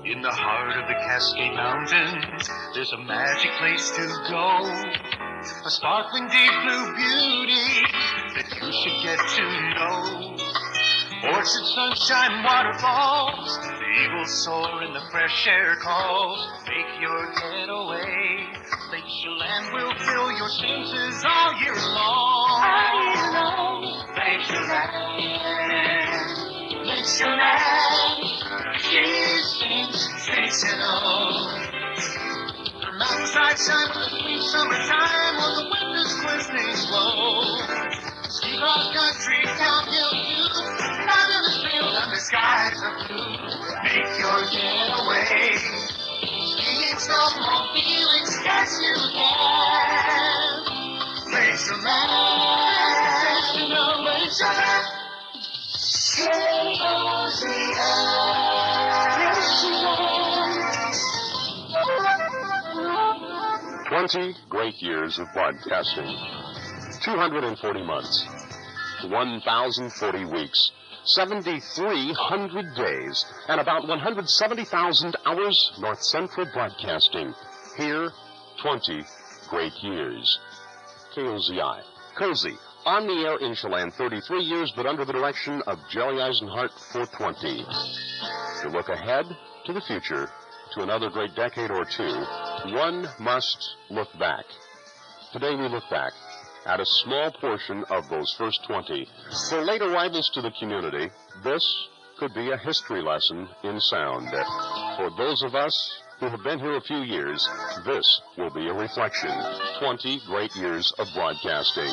In the heart of the Cascade Mountains, there's a magic place to go. A sparkling deep blue beauty that you should get to know. Orchard, sunshine, waterfalls, the eagles soar and the fresh air calls. Make your getaway. Lake Chelan will fill your senses all year long. All year long. Lake Chelan. Lake Chelan. She's sensational. The mountainside shine with the sweet summertime while the winter's glistening glow. Ski cross country, downhill view, fabulous field and the skies are blue. Make your getaway. Skiing, snowball feelings, yes you can. Lake Chelan, sensational Lake Chelan. KOZI. 20 great years of broadcasting, 240 months, 1,040 weeks, 7,300 days, and about 170,000 hours North Central Broadcasting. Here, 20 great years. KOZI. KOZI. On the air in Chelan, 33 years, but under the direction of Jerry Eisenhart for 20. To look ahead to the future, to another great decade or two, one must look back. Today we look back at a small portion of those first 20. For late arrivals to the community, this could be a history lesson in sound. For those of us who have been here a few years, this will be a reflection. 20 great years of broadcasting.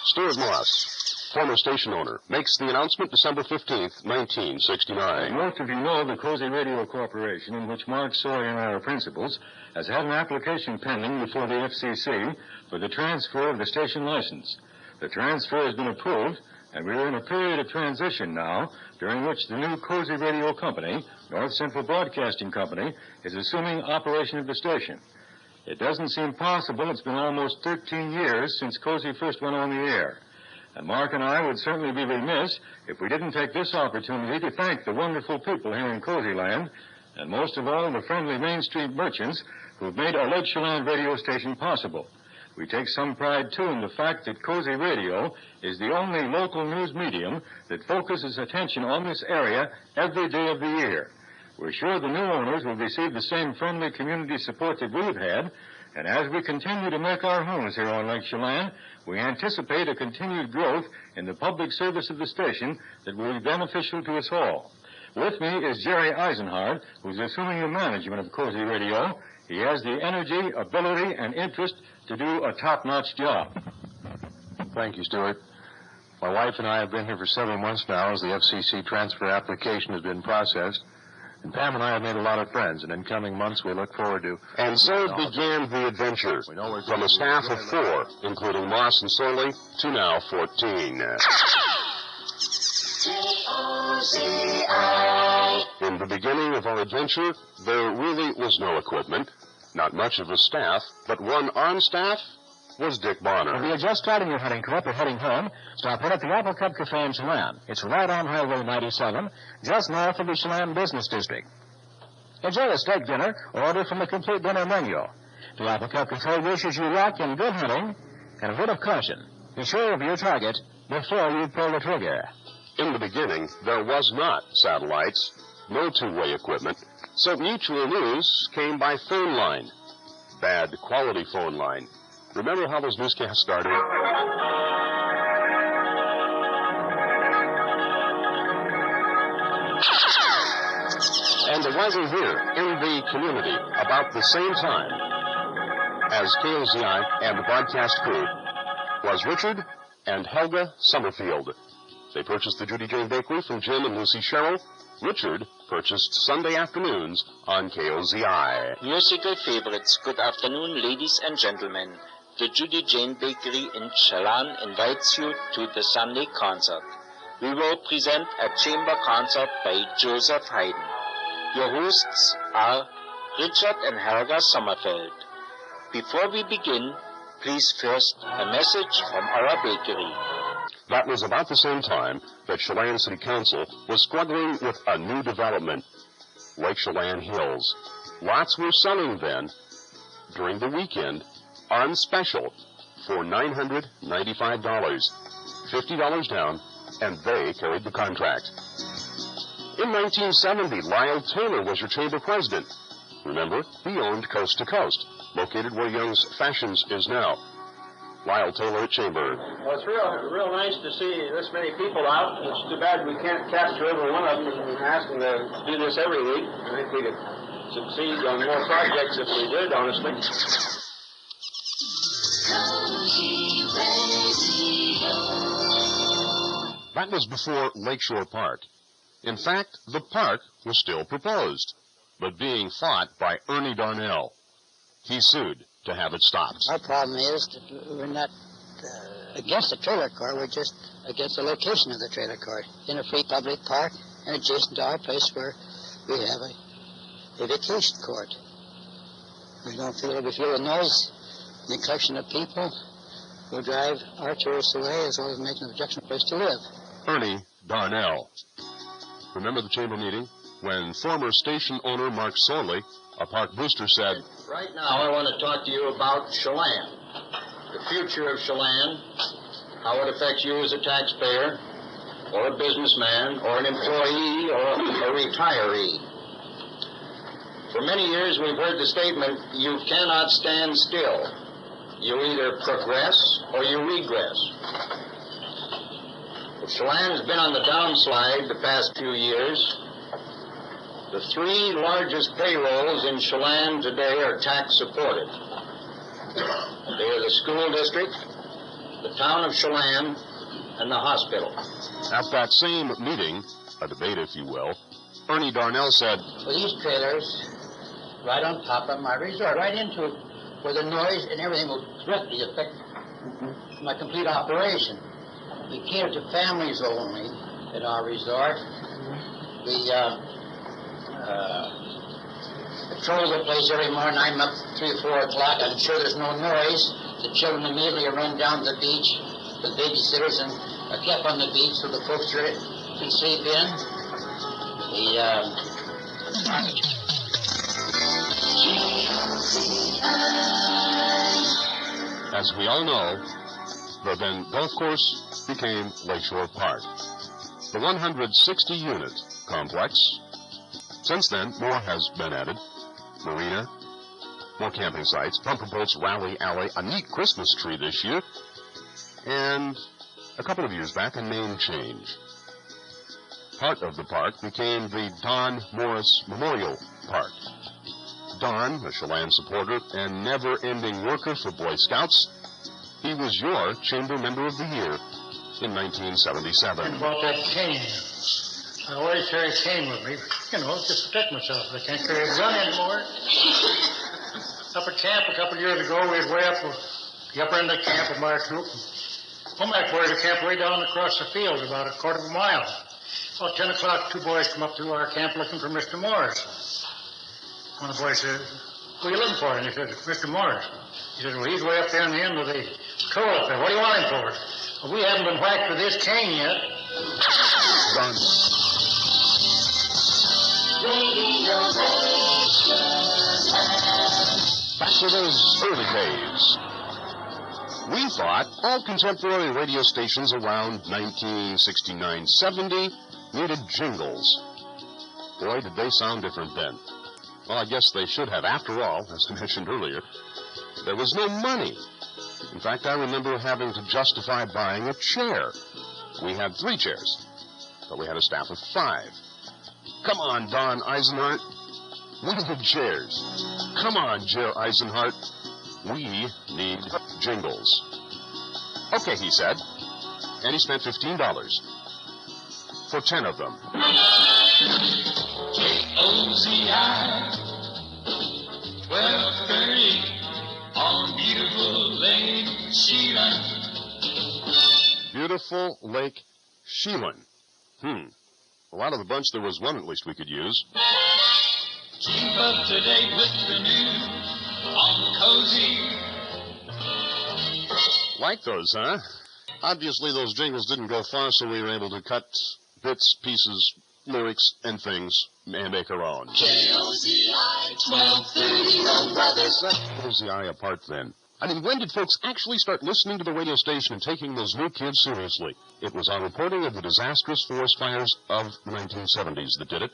Stuart Moss, former station owner, makes the announcement December 15th, 1969. Most of you know the KOZI Radio Corporation, in which Mark Sawyer and I are principals, has had an application pending before the FCC for the transfer of the station license. The transfer has been approved, and we are in a period of transition now, during which the new KOZI Radio Company, North Central Broadcasting Company, is assuming operation of the station. It doesn't seem possible. It's been almost 13 years since KOZI first went on the air. And Mark and I would certainly be remiss if we didn't take this opportunity to thank the wonderful people here in KOZI land, and most of all the friendly Main Street merchants who have made our Lake Chelan radio station possible. We take some pride, too, in the fact that KOZI Radio is the only local news medium that focuses attention on this area every day of the year. We're sure the new owners will receive the same friendly community support that we've had, and as we continue to make our homes here on Lake Chelan, we anticipate a continued growth in the public service of the station that will be beneficial to us all. With me is Jerry Eisenhart, who's assuming the management of KOZI Radio. He has the energy, ability, and interest to do a top-notch job. Thank you, Stuart. My wife and I have been here for several months now as the FCC transfer application has been processed. And Pam and I have made a lot of friends, and in coming months we look forward to... And so began the adventure. From a staff of 4, including Moss and Sorley, to now 14. In the beginning of our adventure, there really was no equipment, not much of a staff, but one on staff was Dick Bonner. If you're just starting your hunting trip or heading home, stop in at the Apple Cup Cafe in Chelan. It's right on Highway 97, just north of the Chelan Business District. Enjoy a steak dinner or order from the complete dinner menu. The Apple Cup Cafe wishes you luck and good hunting and a bit of caution. Be sure of your target before you pull the trigger. In the beginning, there was not satellites, no two-way equipment, so mutual news came by phone line. Bad quality phone line. Remember how those newscasts started? And arriving here in the community about the same time as KOZI and the broadcast crew was Richard and Helga Summerfield. They purchased the Judy Jane Bakery from Jim and Lucy Sherrill. Richard purchased Sunday afternoons on KOZI. Musical favorites, good afternoon, ladies and gentlemen. The Judy Jane Bakery in Chelan invites you to the Sunday concert. We will present a chamber concert by Joseph Haydn. Your hosts are Richard and Helga Sommerfeld. Before we begin, please first a message from our bakery. That was about the same time that Chelan City Council was struggling with a new development, Lake Chelan Hills. Lots were selling then, during the weekend, on special for $995, $50 down, and they carried the contract. In 1970, Lyle Taylor was your chamber president. Remember, he owned Coast to Coast, located where Young's Fashions is now. Lyle Taylor at Chamber. Well, it's real nice to see this many people out. It's too bad we can't capture every one of them and ask them to do this every week. I think we could succeed on more projects if we did, honestly. That was before Lakeshore Park. In fact, the park was still proposed, but being fought by Ernie Darnell. He sued to have it stopped. Our problem is that we're not against the trailer court, we're just against the location of the trailer court in a free public park and adjacent to our place where we have a vacation court. We feel the noise, the collection of people will drive our tourists away as well as make an objection place to live. Ernie Darnell. Remember the chamber meeting when former station owner Mark Sorley, a park booster, said, Right now I want to talk to you about Chelan, the future of Chelan, how it affects you as a taxpayer, or a businessman, or an employee, or a retiree. For many years we've heard the statement, you cannot stand still. You either progress or you regress. Chelan has been on the downslide the past few years. The three largest payrolls in Chelan today are tax-supported. They are the school district, the town of Chelan, and the hospital. At that same meeting, a debate if you will, Ernie Darnell said, Well, these trailers, right on top of my resort, right into where the noise and everything will directly affect my complete operation. We cater to families only at our resort. We patrol the place every morning. I'm up 3 or 4 o'clock. I'm sure there's no noise. The children immediately run down to the beach with babysitters and are kept on the beach so the folks here can sleep in. As we all know, the then golf course became Lakeshore Park, the 160-unit complex. Since then, more has been added. Marina, more camping sites, bumper boats, rally alley, a neat Christmas tree this year, and a couple of years back, a name change. Part of the park became the Don Morris Memorial Park. Don, a Chelan supporter and never-ending worker for Boy Scouts, he was your Chamber Member of the Year in 1977. About that cane. I always carry a cane with me, just to protect myself. I can't carry a gun anymore. Up at camp a couple of years ago, we was way up the upper end of the camp with my troop. Home back where the camp way down across the field, about a quarter of a mile. About 10 o'clock, 2 boys come up to our camp looking for Mr. Morris. One of the boys said, "Who are you looking for?" And he said, "Mr. Morris." He said, "Well, he's way up there in the end of the coal up there. What do you want him for?" "Well, we haven't been whacked for this cane yet." Don. Back to those early days. We thought all contemporary radio stations around 1969-70 needed jingles. Boy, did they sound different then. Well, I guess they should have. After all, as I mentioned earlier, there was no money. In fact, I remember having to justify buying a chair. We had 3 chairs, but we had a staff of 5. Come on, Don Eisenhart. We need chairs. Come on, Joe Eisenhart. We need jingles. Okay, he said. And he spent $15 for 10 of them. KOZI 1230 on beautiful Lake Chelan. Beautiful Lake Chelan. Well, out of the bunch, there was one at least we could use. Keep up to date with the news on KOZI. Like those, huh? Obviously, those jingles didn't go far, so we were able to cut bits, pieces, lyrics, and things, and make our own. KOZI 1230, Old Brothers. Set KOZI apart then. I mean, when did folks actually start listening to the radio station and taking those new kids seriously? It was our reporting of the disastrous forest fires of the 1970s that did it.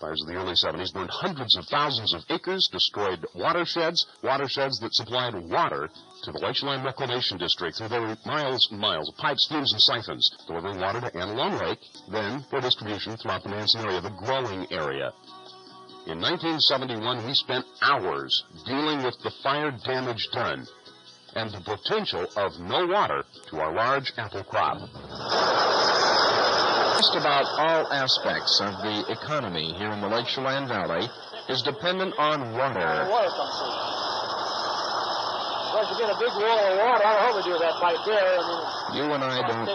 Fires of the early 70s burned hundreds of thousands of acres, destroyed watersheds that supplied water to the Lake Chelan Reclamation District through their miles and miles of pipes, flumes, and siphons, delivering water to Antelope Lake, then for distribution throughout the Manson area, the growing area. In 1971, we spent hours dealing with the fire damage done and the potential of no water to our large apple crop. Just about all aspects of the economy here in the Lake Chelan Valley is dependent on water. Once you get a big wall of water, I hope we do that right there. You and I don't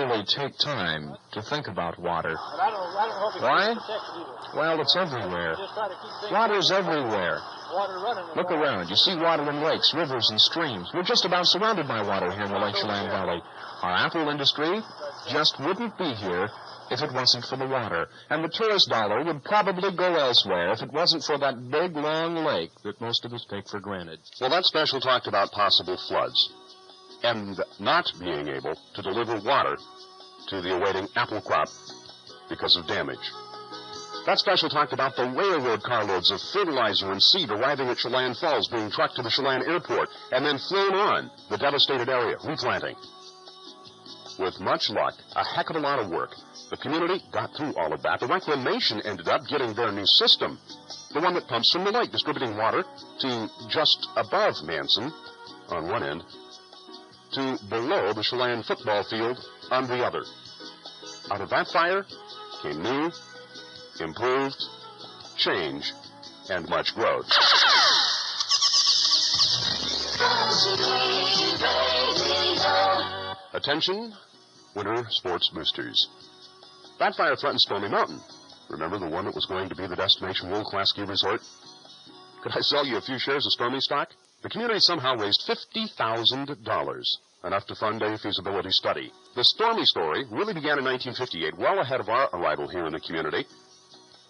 really take time to think about water. But I don't hope it Why? gets protected either. Well, it's everywhere. Just try to keep things Water's everywhere. water running. Look around. You see water in lakes, rivers, and streams. We're just about surrounded by water here in the Lake Chelan Valley. Our apple industry just wouldn't be here if it wasn't for the water. And the tourist dollar would probably go elsewhere if it wasn't for that big, long lake that most of us take for granted. Well, that special talked about possible floods and not being able to deliver water to the awaiting apple crop because of damage. That special talked about the railroad carloads of fertilizer and seed arriving at Chelan Falls, being trucked to the Chelan airport, and then flown on the devastated area, replanting. With much luck, a heck of a lot of work, the community got through all of that. The reclamation ended up getting their new system, the one that pumps from the lake, distributing water to just above Manson on one end, to below the Chelan football field on the other. Out of that fire came new, improved, change, and much growth. Attention, winter sports boosters. That fire threatened Stormy Mountain. Remember the one that was going to be the destination world-class ski resort? Could I sell you a few shares of Stormy stock? The community somehow raised $50,000, enough to fund a feasibility study. The Stormy story really began in 1958, well ahead of our arrival here in the community.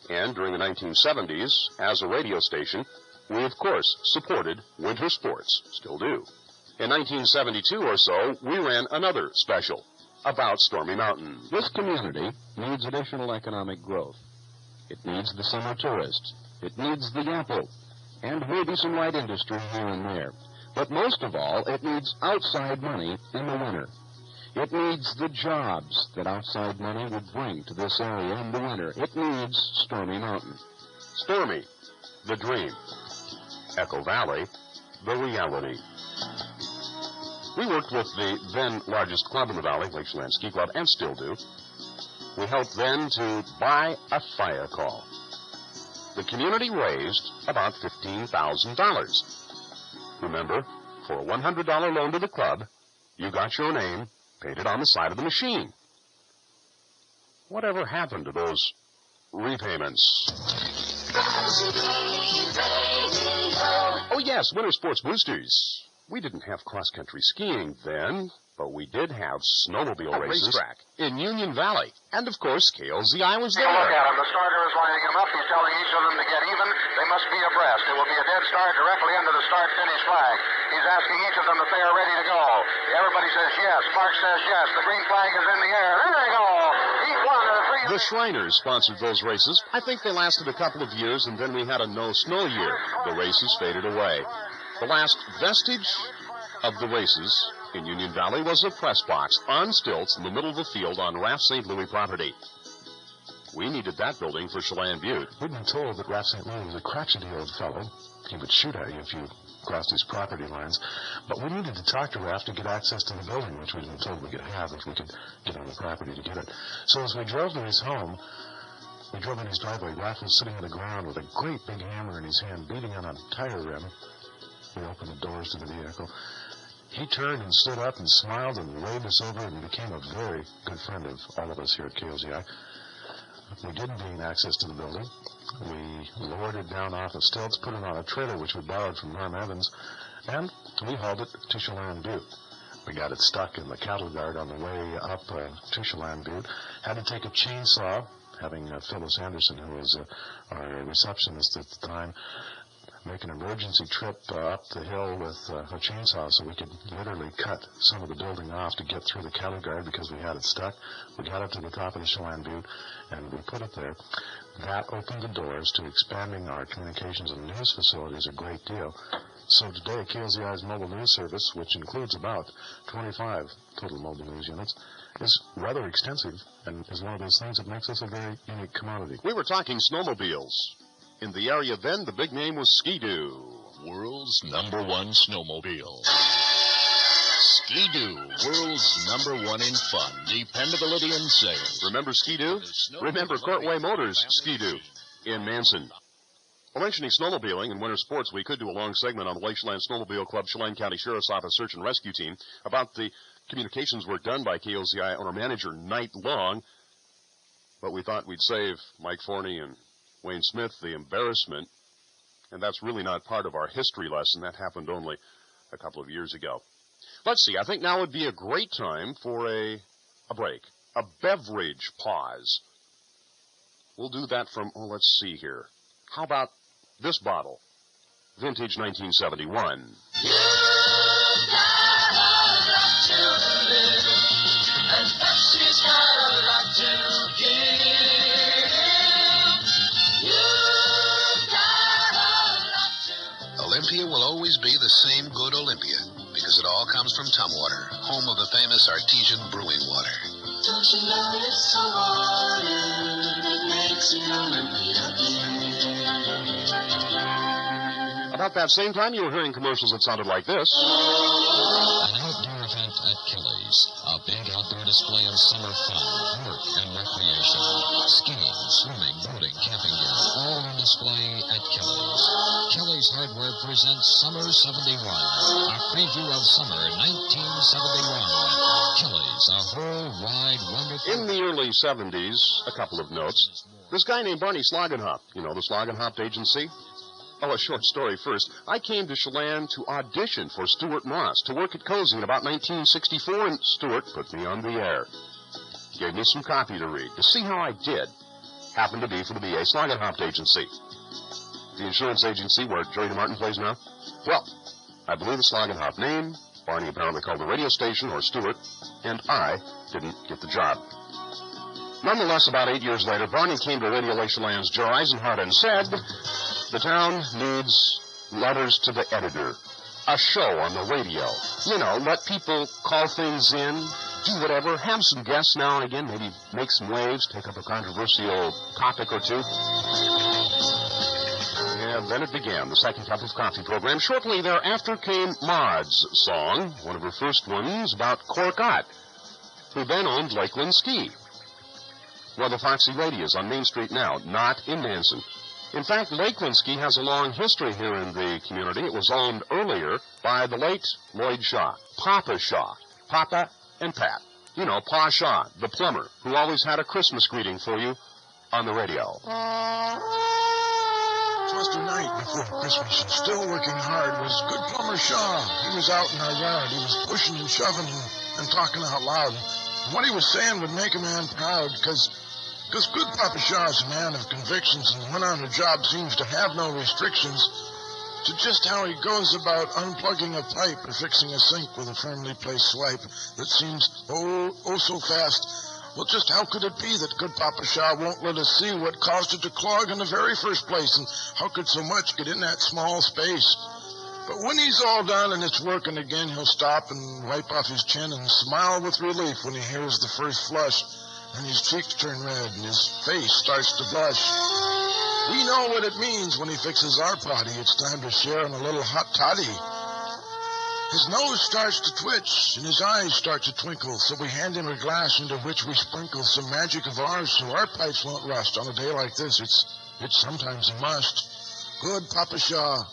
And during the 1970s, as a radio station, we, of course, supported winter sports. Still do. In 1972 or so, we ran another special about Stormy Mountain. This community needs additional economic growth. It needs the summer tourist. It needs the apple. And maybe some light industry here and there. But most of all, it needs outside money in the winter. It needs the jobs that outside money would bring to this area in the winter. It needs Stormy Mountain. Stormy, the dream. Echo Valley, the reality. We worked with the then largest club in the valley, Lake Chelan Ski Club, and still do. We helped then to buy a fire call. The community raised about $15,000. Remember, for a $100 loan to the club, you got your name painted on the side of the machine. Whatever happened to those repayments? Oh, yes, winter sports boosters. We didn't have cross-country skiing then, but we did have snowmobile races racetrack in Union Valley. And, of course, KOZI was there. Look at him. The starter is lining him up. He's telling each of them to get even. They must be abreast. It will be a dead start directly under the start-finish flag. He's asking each of them if they are ready to go. Everybody says yes. Mark says yes. The green flag is in the air. There they go. Each one of the three. The Shriners sponsored those races. I think they lasted a couple of years, and then we had a no-snow year. The races faded away. The last vestige of the races in Union Valley was a press box on stilts in the middle of the field on Ralph St. Louis property. We needed that building for Chelan Butte. We'd been told that Ralph St. Louis was a crotchety old fellow. He would shoot at you if you crossed his property lines. But we needed to talk to Ralph to get access to the building, which we'd been told we could have if we could get on the property to get it. So as we drove to his home, we drove in his driveway. Ralph was sitting on the ground with a great big hammer in his hand, beating on a tire rim. We opened the doors to the vehicle. He turned and stood up and smiled and waved us over and became a very good friend of all of us here at KOZI. We did gain access to the building. We lowered it down off the stilts, put it on a trailer which we borrowed from Norm Evans, and we hauled it to Chelan Butte. We got it stuck in the cattle guard on the way up to Chelan Butte. Had to take a chainsaw, having Phyllis Anderson, who was our receptionist at the time, make an emergency trip up the hill with a chainsaw so we could literally cut some of the building off to get through the cattle guard because we had it stuck. We got up to the top of the Chelan Butte, and we put it there. That opened the doors to expanding our communications and news facilities a great deal. So today, KOZI's mobile news service, which includes about 25 total mobile news units, is rather extensive and is one of those things that makes us a very unique commodity. We were talking snowmobiles. In the area then, the big name was Ski-Doo. World's #1 snowmobile. Ski-Doo, world's #1 in fun, dependability, and sales. Remember Ski-Doo? Remember Courtway Motors Ski-Doo in Manson. Well, mentioning snowmobiling and winter sports, we could do a long segment on the Lake Chelan Snowmobile Club, Chelan County Sheriff's Office Search and Rescue Team about the communications work done by KOZI owner-manager night long. But we thought we'd save Mike Forney and Wayne Smith the embarrassment, and that's really not part of our history lesson. That happened only a couple of years ago. Let's see, I think now would be a great time for a break, a beverage pause. We'll do that from, let's see here. How about this bottle? Vintage 1971. You got a lot to live, and Pepsi's got a lot to give. You got a lot to. Olympia will always be the same good Olympia, because it all comes from Tumwater, home of the famous artesian brewing water. Don't you know it's the water that makes it Olympia? About that same time, you were hearing commercials that sounded like this. An outdoor event at Kelly's. A big outdoor display of summer fun, work, and recreation. Skiing, swimming, boating, camping gear, all on display at Kelly's. Kelly's Hardware presents Summer 71, a preview of summer 1971. Kelly's, a whole wide, wonderful... In the early 70s, a couple of notes. This guy named Barney Slogenhop, you know the Slogenhop Agency? Oh, a short story first. I came to Chelan to audition for Stuart Moss to work at KOZI in about 1964, and Stuart put me on the air. Gave me some copy to read to see how I did. Happened to be for the B.A. Slogenhop Agency. The insurance agency where Joey DeMartin plays now? Well, I blew the Slogenhop name. Barney apparently called the radio station, or Stuart, and I didn't get the job. Nonetheless, about 8 years later, Barney came to Radio Lake Chelan's Joe Eisenhardt and said, the town needs letters to the editor. A show on the radio. You know, let people call things in, do whatever, have some guests now and again, maybe make some waves, take up a controversial topic or two. And then it began, the Second Cup of Coffee program. Shortly thereafter came Maud's song, one of her first ones, about Cork Ott, who then owned Lakeland Ski. Well, the Foxy Radios on Main Street now, not in Manson. In fact, Lakeland Ski has a long history here in the community. It was owned earlier by the late Lloyd Shaw, Papa Shaw, Papa and Pat. You know, Pa Shaw, the plumber, who always had a Christmas greeting for you on the radio. Just a night before Christmas, and still working hard, was good plumber Shaw. He was out in our yard. He was pushing and shoving and talking out loud. And what he was saying would make a man proud, because good Papa Shaw is a man of convictions, and when on a job seems to have no restrictions to just how he goes about unplugging a pipe or fixing a sink with a firmly placed swipe that seems oh so fast. Well, just how could it be that good Papa Shaw won't let us see what caused it to clog in the very first place, and how could so much get in that small space? But when he's all done and it's working again, he'll stop and wipe off his chin and smile with relief when he hears the first flush, and his cheeks turn red and his face starts to blush. We know what it means when he fixes our potty. It's time to share in a little hot toddy. His nose starts to twitch and his eyes start to twinkle, so we hand him a glass into which we sprinkle some magic of ours so our pipes won't rust. On a day like this, it's sometimes a must. Good Papa Shaw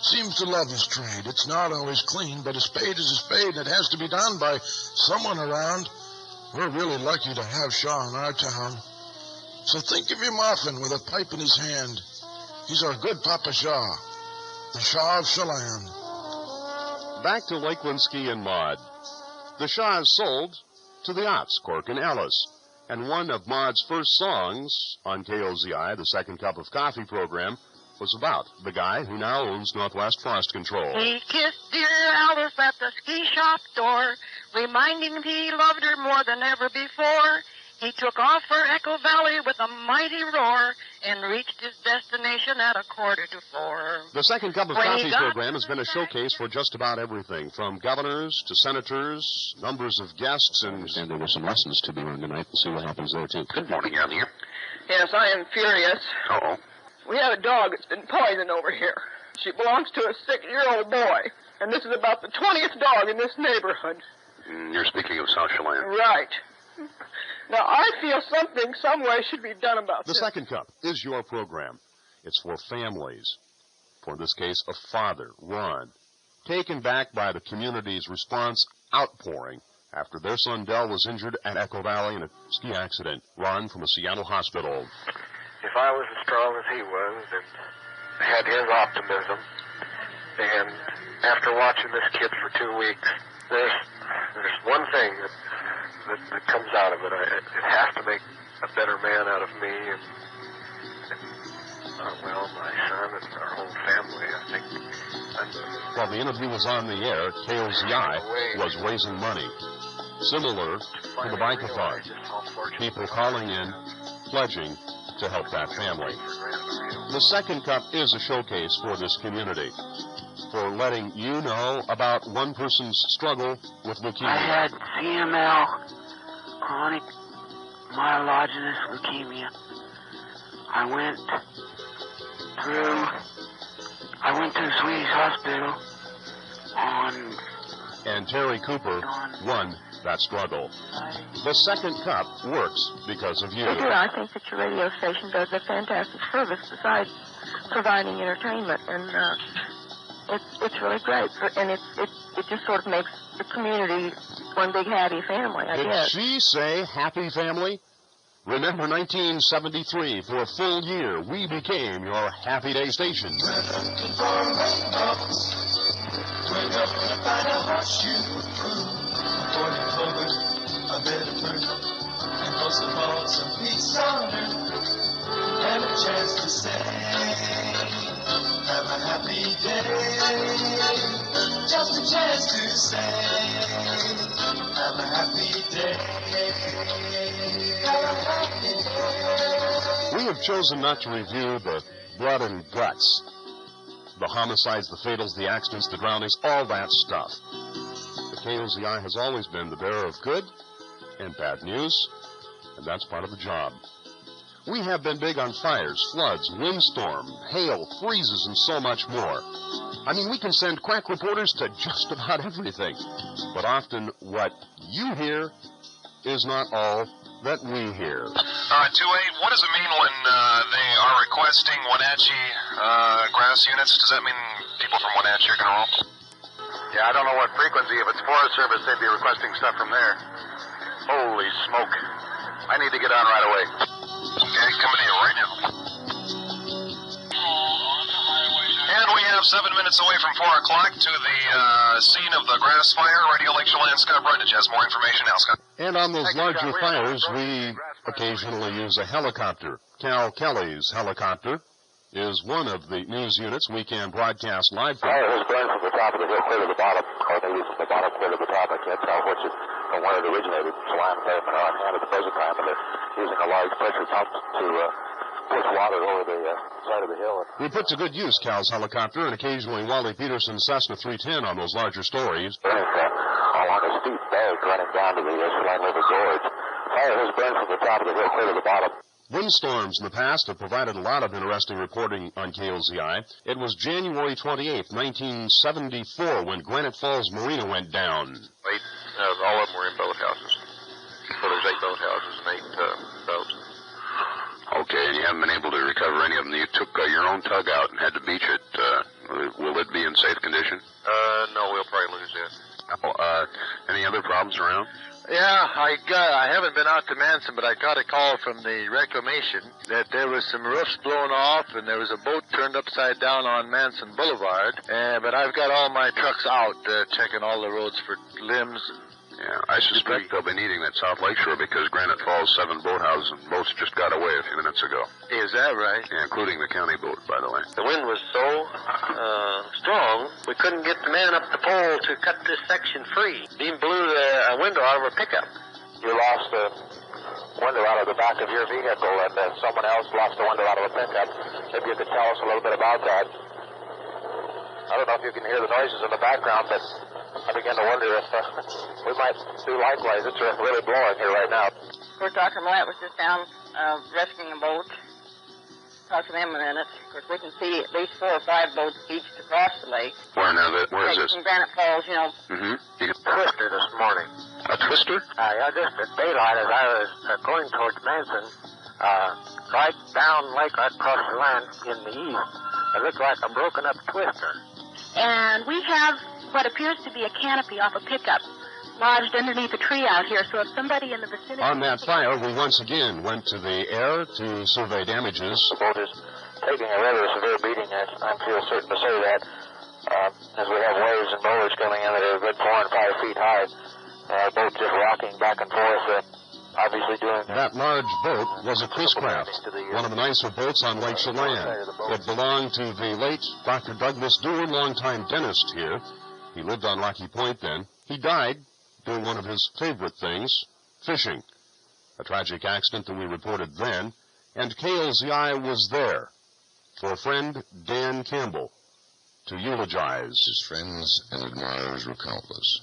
seems to love his trade. It's not always clean, but a spade is a spade, and it has to be done by someone around. We're really lucky to have Shaw in our town. So think of him often with a pipe in his hand. He's our good Papa Shaw, the Shaw of Chelan. Back to Lakeland Ski and Maud. The Shaw is sold to the Otts, Cork and Ellis. And one of Maud's first songs on KOZI, the Second Cup of Coffee program, was about the guy who now owns Northwest Frost Control. He kissed dear Alice at the ski shop door, reminding him he loved her more than ever before. He took off for Echo Valley with a mighty roar and reached his destination at 4:45. The Second Cup of Coffee program has been a showcase for just about everything, from governors to senators, numbers of guests, and... I understand there were some lessons to be learned tonight. We'll see what happens there, too. Good morning, Ellie. Yes, I am furious. Uh-oh. We have a dog that's been poisoned over here. She belongs to a 6-year-old boy, and this is about the 20th dog in this neighborhood. You're speaking of South Chelan. Right. Now, I feel something, some way should be done about The this. Second Cup is your program. It's for families. For, in this case, a father, Ron, taken back by the community's response outpouring after their son Del was injured at Echo Valley in a ski accident. Ron from a Seattle hospital. If I was as strong as he was and had his optimism, and after watching this kid for 2 weeks, there's one thing that comes out of it. It has to make a better man out of me and well, my son and our whole family, I think. While the interview was on the air, KOZI was raising money, similar to the Byquist. People calling in, pledging to help that family. The Second Cup is a showcase for this community, for letting you know about one person's struggle with leukemia. I had CML, chronic myelogenous leukemia. I went to Swedish Hospital on... And Terry Cooper won that struggle. The Second Cup works because of you. They do. I think that your radio station does a fantastic service besides providing entertainment, and it's really great. And it just sort of makes the community one big happy family, I guess. Did she say happy family? Remember 1973, for a full year, we became your Happy Day station. A better person, and most of all, some peace on earth, and a chance to say, have a happy day. Just a chance to say, have a happy day. Have a happy day. We have chosen not to review the blood and guts, the homicides, the fatals, the accidents, the drownings, all that stuff. The KOZI has always been the bearer of good and bad news, and that's part of the job. We have been big on fires, floods, windstorm, hail, freezes, and so much more. I mean, we can send quack reporters to just about everything, but often what you hear is not all that we hear. 2-8, what does it mean when they are requesting Wenatchee grass units? Does that mean people from Wenatchee are going to roll? Yeah, I don't know what frequency. If it's Forest Service, they'd be requesting stuff from there. Holy smoke. I need to get on right away. Okay, coming to you right now. And we have 7 minutes away from 4 o'clock to the scene of the grass fire. Radio Lake Chelan, Scott Brundage has more information now, Scott. And on those larger fires, we occasionally use a helicopter. Cal Kelly's helicopter is one of the news units we can broadcast live from. Fire has burned from the top of the hill clear to the bottom, or maybe from the bottom clear to the top. I can't tell which is from where it originated. Chelan pavement are on hand at the present time, and they're using a large pressure pump to push water over the side of the hill. We put to good use Cal's helicopter and occasionally Wally Peterson's Cessna 310 on those larger stories. Burning along a steep bank running down to the Chelan River Gorge. Fire has burned from the top of the hill clear to the bottom. Windstorms in the past have provided a lot of interesting reporting on KOZI. It was January 28th, 1974, when Granite Falls Marina went down. All of them were in boathouses. So there's 8 boathouses and 8 boats. Okay, and you haven't been able to recover any of them. You took your own tug out and had to beach it. Will it be in safe condition? No, we'll probably lose it. Any other problems around? Yeah, I haven't been out to Manson, but I got a call from the reclamation that there was some roofs blown off and there was a boat turned upside down on Manson Boulevard. But I've got all my trucks out checking all the roads for limbs, Yeah, I suspect they'll be needing that South Lakeshore because Granite Falls 7 boathouses and boats just got away a few minutes ago. Is that right? Yeah, including the county boat, by the way. The wind was so strong, we couldn't get the man up the pole to cut this section free. He blew the window out of our pickup. You lost the window out of the back of your vehicle, and someone else lost the window out of a pickup. Maybe you could tell us a little bit about that. I don't know if you can hear the noises in the background, but I begin to wonder if we might do likewise. It's really blowing here right now. Of course, Dr. Millett was just down rescuing a boat. Talk to them a minute. Of course, we can see at least 4 or 5 boats beached across the lake. Where now? Where is this? From Granite Falls, you know. Mm-hmm. Twister this morning. A twister? Yeah, just at daylight as I was going towards Manson, right down lake, right across the land in the east. It looked like a broken up twister. And we have what appears to be a canopy off a pickup lodged underneath a tree out here, so if somebody in the vicinity... On that fire, we once again went to the air to survey damages. The boat is taking a rather severe beating, I feel certain to say that, as we have waves and boulders coming in that are a good 4 and 5 feet high. Boat just rocking back and forth, obviously doing... That large boat was a Chris Craft, one of the nicer boats on Lake Chelan. It belonged to the late Dr. Douglas Dewar, longtime dentist here. He lived on Rocky Point then. He died doing one of his favorite things, fishing. A tragic accident that we reported then, and KOZI was there for friend Dan Campbell to eulogize. His friends and admirers were countless.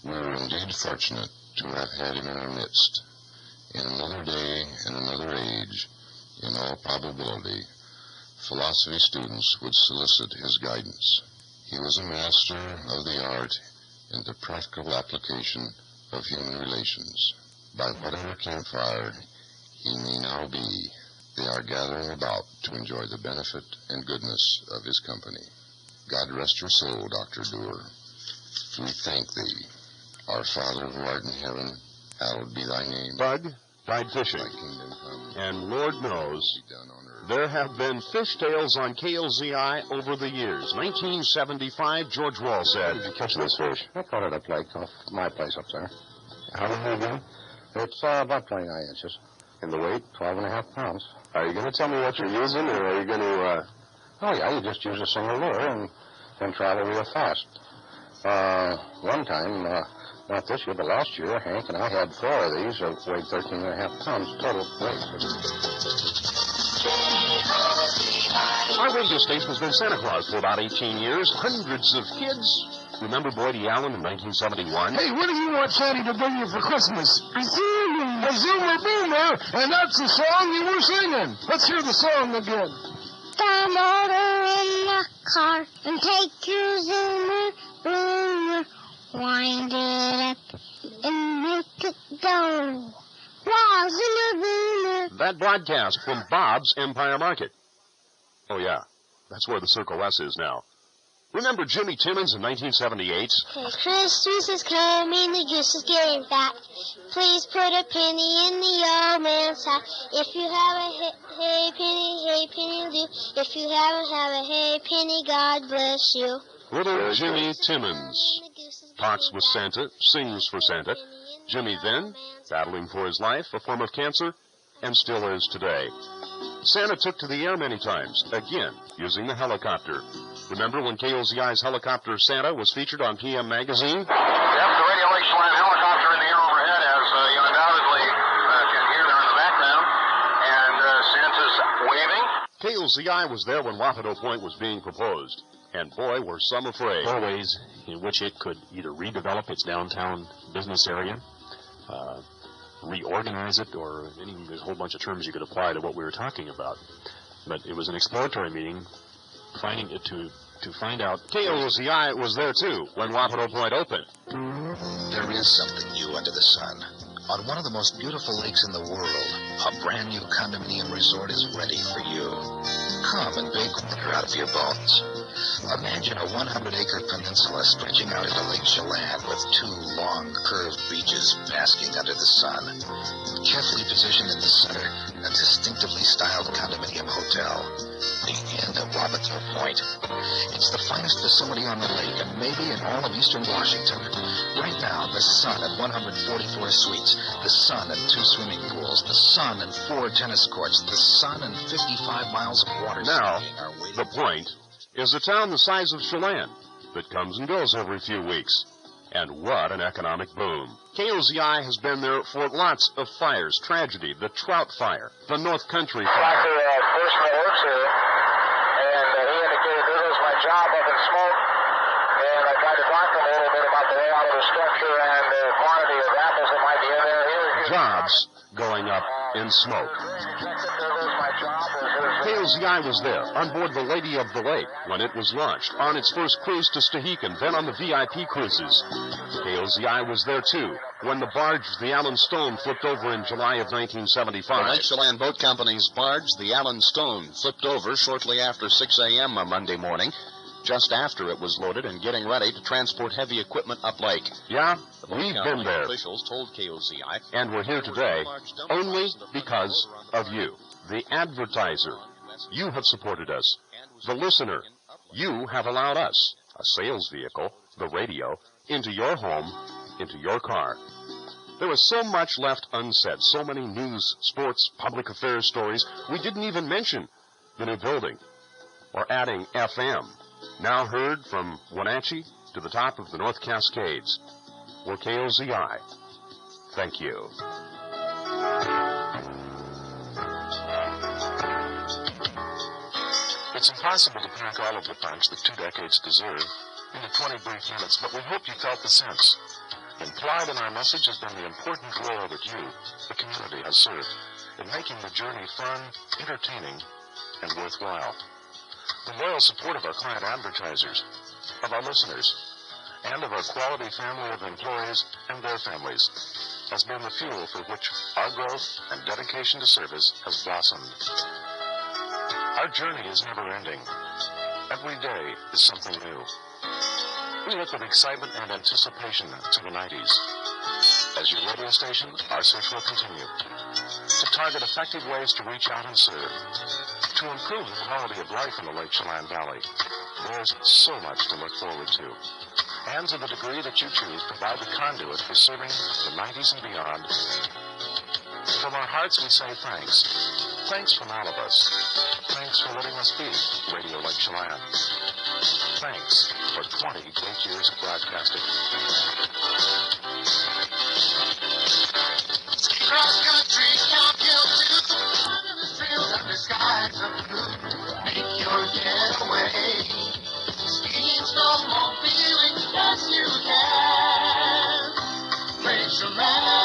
We were indeed fortunate to have had him in our midst. In another day and another age, in all probability, philosophy students would solicit his guidance. He was a master of the art in the practical application of human relations. By whatever campfire he may now be, they are gathering about to enjoy the benefit and goodness of his company. God rest your soul, Dr. Dewar. We thank thee. Our Father who art in heaven, hallowed be thy name. Bug died fishing. And Lord knows, there have been fishtails on KOZI over the years. 1975, George Wall said. How did you catch this fish? I caught it up lake off my place up there. How many again? It's about 29 inches. And the weight? 12.5 pounds. Are you going to tell me what you're using, or are you going to, Oh, yeah, you just use a single lure and then travel real fast. One time, not this year, but last year, Hank and I had 4 of these that weighed 13.5 pounds total weight. Our radio station's been Santa Claus for about 18 years. Hundreds of kids. Remember Boydie Allen in 1971? Hey, what do you want Sandy to bring you for Christmas? A Zoomer Boomer, and that's the song you were singing. Let's hear the song again. The motor in the car and take your Zoomer Boomer, wind it up and make it go. Wow, Zoomer Boomer. That broadcast from Bob's Empire Market. Oh, yeah. That's where the Circle S is now. Remember Jimmy Timmons in 1978? Christmas is coming, the goose is getting fat. Please put a penny in the old man's hat. If you have a hey penny will do. If you haven't have a hey penny, God bless you. Little Jimmy Timmons talks with Santa, sings for Santa. Jimmy then, battling for his life, a form of cancer, and still is today. Santa took to the air many times, again, using the helicopter. Remember when KOZI's Helicopter Santa was featured on PM Magazine? Yep, the Radio Lake Chelan helicopter in the air overhead, as you undoubtedly can hear there in the background. And Santa's waving. KOZI was there when Wapato Point was being proposed. And boy, were some afraid. There are ways in which it could either redevelop its downtown business area, reorganize it, or there's a whole bunch of terms you could apply to what we were talking about. But it was an exploratory meeting, finding it to find out. KOZI was there too when Wapato Point opened. There is something new under the sun. On one of the most beautiful lakes in the world, a brand new condominium resort is ready for you. Come and bake water out of your bones. Imagine a 100-acre peninsula stretching out into Lake Chelan with 2 long, curved beaches basking under the sun. Carefully positioned in the center, a distinctively styled condominium hotel. The Inn of Wabateau Point. It's the finest facility on the lake and maybe in all of eastern Washington. Right now, the Sun at 144 suites, the Sun and 2 swimming pools, the Sun and 4 tennis courts, the Sun and 55 miles of water. Now, the Point is a town the size of Chelan that comes and goes every few weeks. And what an economic boom. KOZI has been there for lots of fires, tragedy, the Trout Fire, the North Country Fire. First works here, and he indicated this was my job up in smoke, and I tried to talk to him a little bit about the layout of the structure and the quantity of apples that might be in there. Jobs going up in smoke. KOZI was there, on board the Lady of the Lake, when it was launched, on its first cruise to Stehekin, then on the VIP cruises. KOZI was there, too, when the barge, the Allen Stone, flipped over in July of 1975. The Lake Chelan Boat Company's barge, the Allen Stone, flipped over shortly after 6 a.m. on Monday morning, just after it was loaded and getting ready to transport heavy equipment up lake. Yeah, the we've been there. Officials told KOZI. And we're here today only because of you, the advertiser. You have supported us. The listener. You have allowed us, a sales vehicle, the radio, into your home, into your car. There was so much left unsaid, so many news, sports, public affairs stories. We didn't even mention the new building or adding FM. Now heard from Wenatchee to the top of the North Cascades. We're KOZI. Thank you. It's impossible to pack all of the punch that 2 decades deserve into 20 brief minutes, but we hope you felt the sense. Implied in our message has been the important role that you, the community, has served in making the journey fun, entertaining, and worthwhile. The loyal support of our client advertisers, of our listeners, and of our quality family of employees and their families has been the fuel for which our growth and dedication to service has blossomed. Our journey is never ending. Every day is something new. We look with excitement and anticipation to the 90s. As your radio station, our search will continue to target effective ways to reach out and serve, to improve the quality of life in the Lake Chelan Valley. There's so much to look forward to. And to the degree that you choose, provide the conduit for serving the 90s and beyond. From our hearts, we say thanks. Thanks from all of us. Thanks for letting us be Radio Lake Chelan. Thanks for 20 great years of broadcasting. Cross country, downhill too. Under the trails and the skies of blue. Make your getaway. Skiing, snowmobiling, yes you can. Lake Chelan.